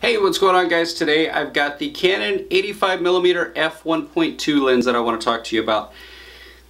Hey, what's going on guys? Today I've got the Canon 85mm f1.2 lens that I want to talk to you about.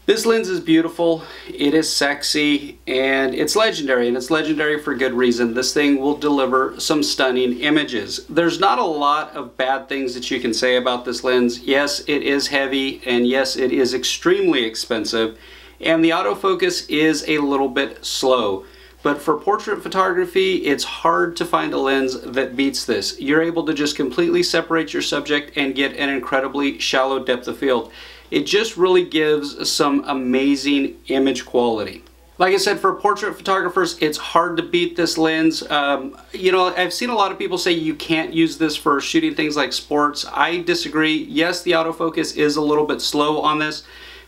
This lens is beautiful, it is sexy, and it's legendary, and it's legendary for good reason. This thing will deliver some stunning images. There's not a lot of bad things that you can say about this lens. Yes, it is heavy, and yes, it is extremely expensive, and the autofocus is a little bit slow. But for portrait photography, it's hard to find a lens that beats this. You're able to just completely separate your subject and get an incredibly shallow depth of field. It just really gives some amazing image quality. Like I said, for portrait photographers, it's hard to beat this lens. You know, I've seen a lot of people say you can't use this for shooting things like sports. I disagree. Yes, the autofocus is a little bit slow on this.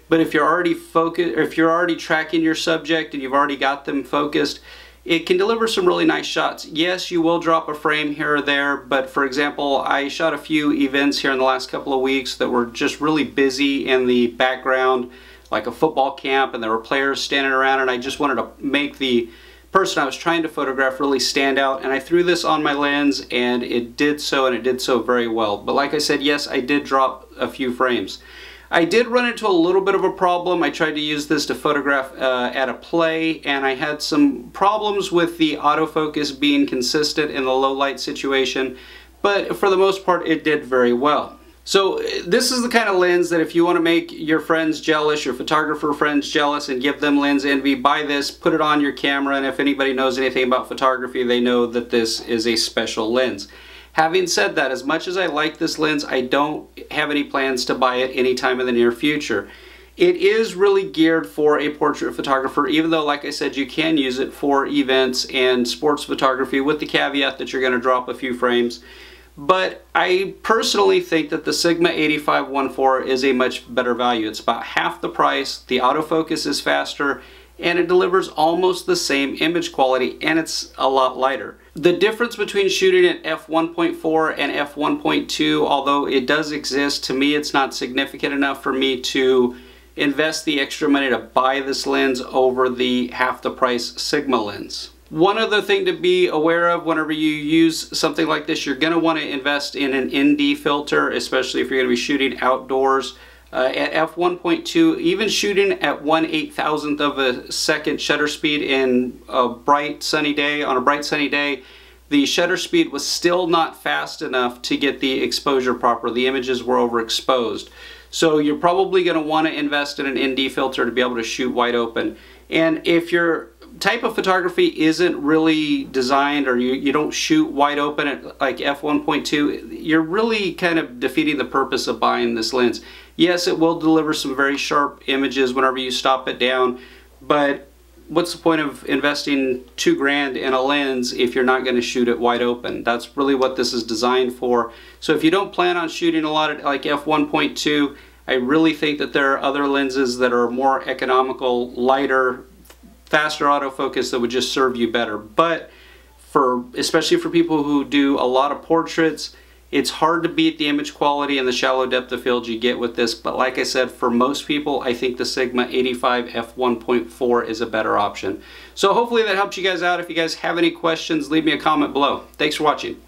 But if you're already focused, or if you're already tracking your subject and you've already got them focused, it can deliver some really nice shots. Yes, you will drop a frame here or there, but for example, I shot a few events here in the last couple of weeks that were just really busy in the background, like a football camp, and there were players standing around, and I just wanted to make the person I was trying to photograph really stand out, and I threw this on my lens and it did so, and it did so very well. But like I said, yes, I did drop a few frames. I did run into a little bit of a problem. I tried to use this to photograph at a play, and I had some problems with the autofocus being consistent in the low light situation, but for the most part it did very well. So this is the kind of lens that if you want to make your friends jealous, your photographer friends jealous, and give them lens envy, buy this, put it on your camera, and if anybody knows anything about photography, they know that this is a special lens. Having said that, as much as I like this lens, I don't have any plans to buy it anytime in the near future. It is really geared for a portrait photographer, even though, like I said, you can use it for events and sports photography with the caveat that you're going to drop a few frames. But I personally think that the Sigma 8514 is a much better value. It's about half the price, the autofocus is faster, and it delivers almost the same image quality, and it's a lot lighter. The difference between shooting at f1.4 and f1.2, although it does exist, to me it's not significant enough for me to invest the extra money to buy this lens over the half the price Sigma lens. One other thing to be aware of whenever you use something like this, you're going to want to invest in an ND filter, especially if you're going to be shooting outdoors. At f1.2, even shooting at 1/8000th of a second shutter speed in a bright sunny day, the shutter speed was still not fast enough to get the exposure proper. The images were overexposed. So you're probably going to want to invest in an ND filter to be able to shoot wide open. And if your type of photography isn't really designed, or you don't shoot wide open at like f1.2, you're really kind of defeating the purpose of buying this lens. Yes, it will deliver some very sharp images whenever you stop it down, but what's the point of investing $2 grand in a lens if you're not going to shoot it wide open? That's really what this is designed for. So if you don't plan on shooting a lot at like f1.2, I really think that there are other lenses that are more economical, lighter, faster autofocus that would just serve you better. But especially for people who do a lot of portraits, it's hard to beat the image quality and the shallow depth of field you get with this. But like I said, for most people, I think the Sigma 85 f1.4 is a better option. So hopefully that helped you guys out. If you guys have any questions, leave me a comment below. Thanks for watching.